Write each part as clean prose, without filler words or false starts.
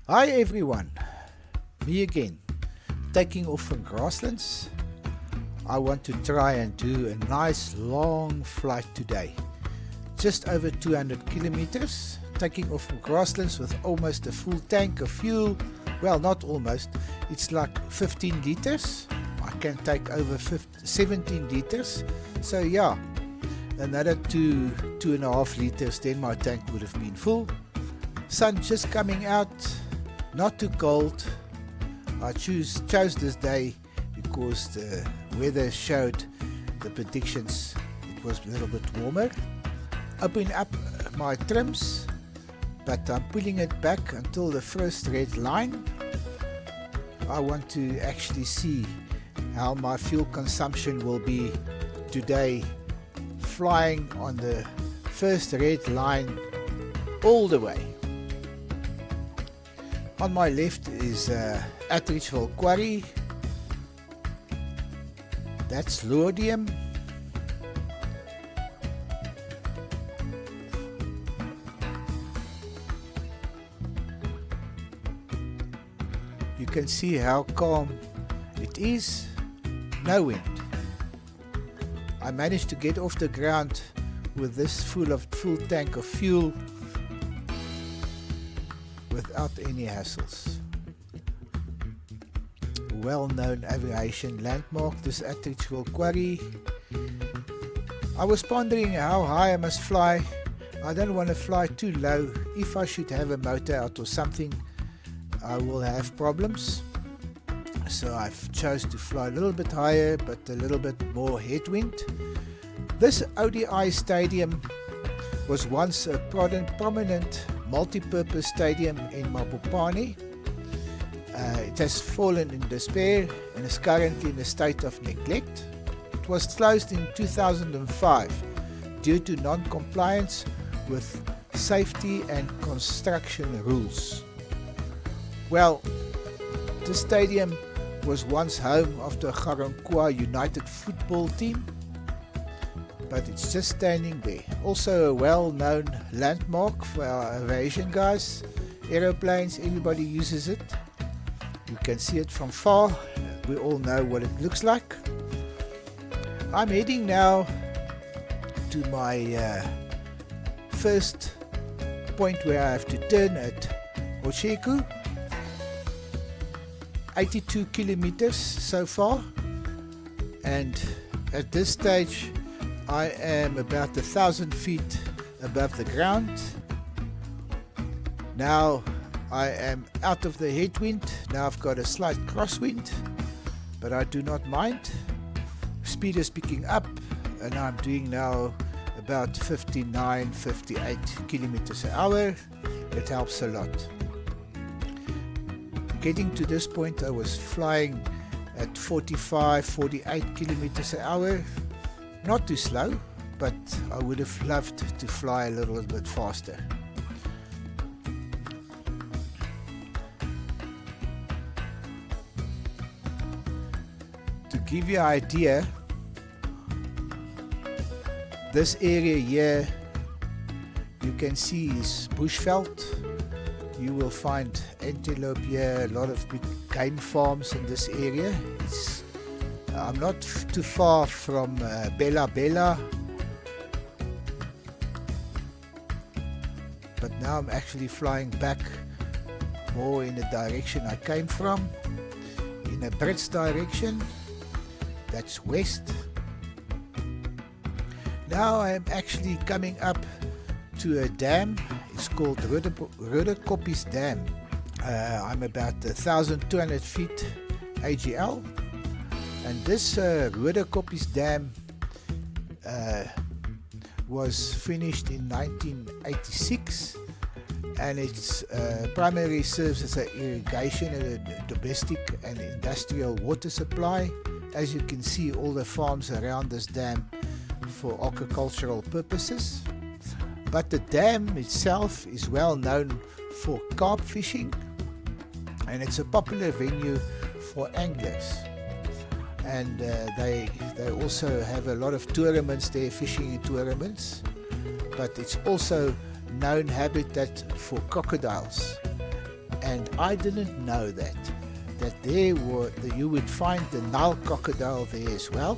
Hi everyone, me again, taking off from Grasslands. I want to try and do a nice long flight today, just over 200 kilometers, taking off from Grasslands with almost a full tank of fuel. Well, not almost, it's like 15 liters. I can take over 17 liters, so yeah, another 2.5 liters, then my tank would have been full. Sun just coming out, not too cold. I chose this day because the weather showed the predictions it was a little bit warmer. Opening up my trims, but I'm pulling it back until the first red line. I want to actually see how my fuel consumption will be today, flying on the first red line all the way. On my left is Atteridgeville Quarry. That's Roodekoppies. You can see how calm it is, no wind. I managed to get off the ground with this full tank of fuel without any hassles. Well-known aviation landmark, this Atteridgeville Quarry. I was pondering how high I must fly. I don't want to fly too low. If I should have a motor out or something, I will have problems. So I've chosen to fly a little bit higher, but a little bit more headwind. This Odi Stadium was once a prominent multi-purpose stadium in Mapopane. It has fallen in despair and is currently in a state of neglect. It was closed in 2005 due to non-compliance with safety and construction rules. Well, the stadium was once home of the Garankuwa United football team, but it's just standing there. Also a well-known landmark for our aviation guys, aeroplanes, everybody uses it. You can see it from far, we all know what it looks like. I'm heading now to my first point where I have to turn at Osheku. 82 kilometers so far, and at this stage I am about 1,000 feet above the ground. Now I am out of the headwind. Now I've got a slight crosswind, but I do not mind. Speed is picking up, and I'm doing now about 58 kilometers an hour. It helps a lot. Getting to this point, I was flying at 48 kilometers an hour. Not too slow, but I would have loved to fly a little bit faster. To give you an idea, this area here you can see is bushveld. You will find antelope here, a lot of big game farms in this area. I'm not too far from Bella Bella, but now I'm actually flying back more in the direction I came from, in a Brits direction, that's west. Now I'm actually coming up to a dam. It's called Roodekoppies Dam. I'm about 1,200 feet AGL, and this Roodekoppies Dam was finished in 1986, and its primarily serves as an irrigation and a domestic and industrial water supply. As you can see, all the farms around this dam for agricultural purposes. But the dam itself is well known for carp fishing, and it's a popular venue for anglers. And they also have a lot of tournaments there, fishing tournaments. But it's also known habitat for crocodiles. and I didn't know that you would find the Nile crocodile there as well.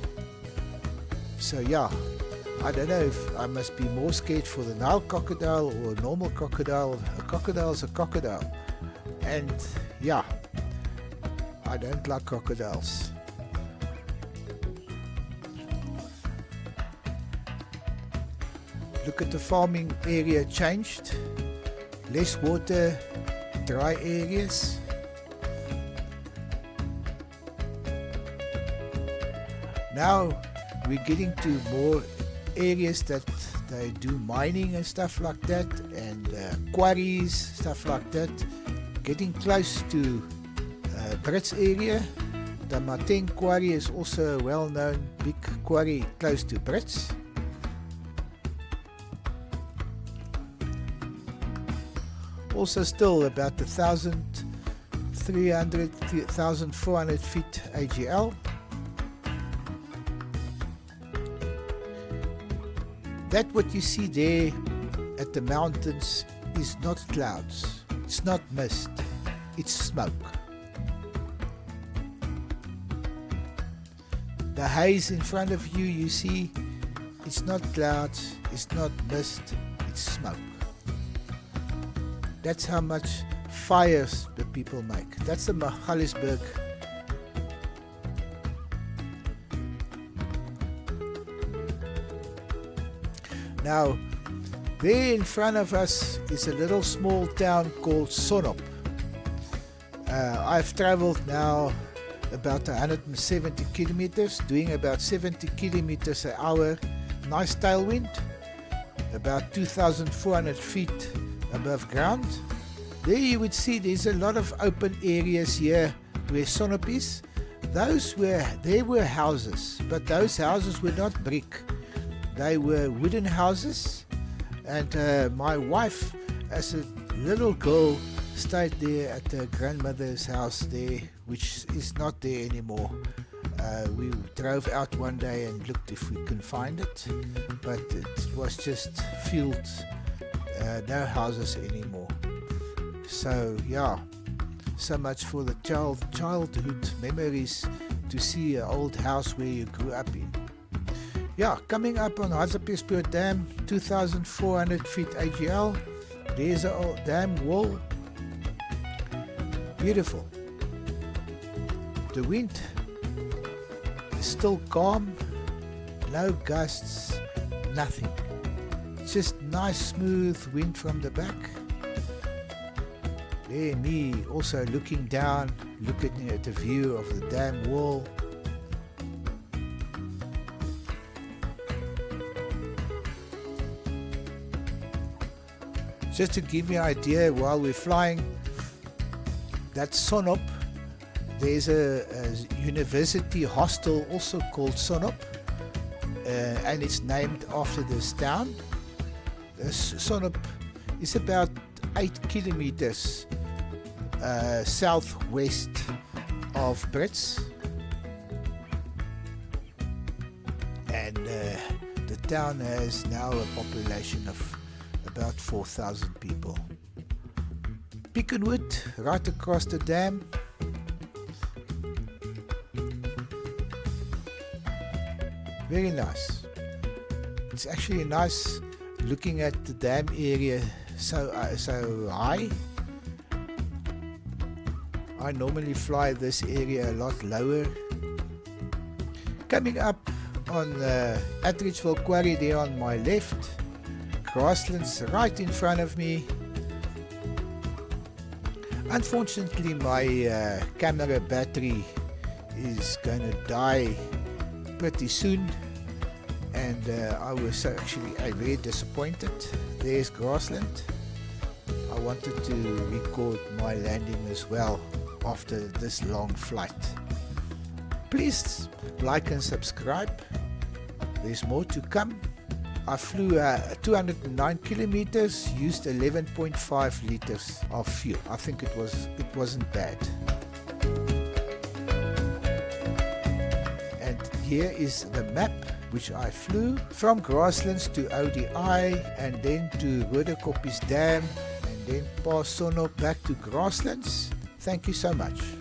So yeah, I don't know if I must be more scared for the Nile crocodile or a normal crocodile. A crocodile is a crocodile, and yeah, I don't like crocodiles. Look at the farming area changed. Less water, dry areas. Now we're getting to more areas that they do mining and stuff like that, and quarries, stuff like that. Getting close to Brits area. The Mateng quarry is also a well-known big quarry close to Brits. Also still about 1,300, 1,400 feet AGL. That what you see there at the mountains is not clouds, it's not mist, it's smoke. The haze in front of you, you see, it's not clouds, it's not mist, it's smoke. That's how much fires the people make. That's the Magaliesberg. Now, there in front of us is a little small town called Sonop. I've traveled now about 170 kilometers, doing about 70 kilometers an hour. Nice tailwind, about 2,400 feet above ground. There you would see there's a lot of open areas here where Sonop is. There were houses, but those houses were not brick. They were wooden houses, and my wife, as a little girl, stayed there at her grandmother's house there, which is not there anymore. We drove out one day and looked if we can find it, but it was just fields, no houses anymore. So yeah, so much for the childhood memories, to see an old house where you grew up in. Yeah, coming up on Roodekoppies Dam, 2,400 feet AGL. There's an old dam wall. Beautiful. The wind is still calm, no gusts, nothing. Just nice smooth wind from the back. There me also looking down, looking at the view of the dam wall. Just to give you an idea, while we're flying, that Sonop, there's a university hostel also called Sonop, and it's named after this town. Sonop is about 8 kilometers southwest of Brits, and the town has now a population of about 4,000 people. Beaconwood, right across the dam. Very nice. It's actually nice looking at the dam area so high. I normally fly this area a lot lower. Coming up on Atteridgeville Quarry there on my left. Grasslands right in front of me. Unfortunately, my camera battery is going to die pretty soon, and I was actually very disappointed. There's Grassland. I wanted to record my landing as well after this long flight. Please like and subscribe. There's more to come. I flew 209 kilometers, used 11.5 liters of fuel. I think it wasn't bad. And here is the map which I flew from Grasslands to Odi and then to Roodekoppies Dam, and then pass Sonop back to Grasslands. Thank you so much.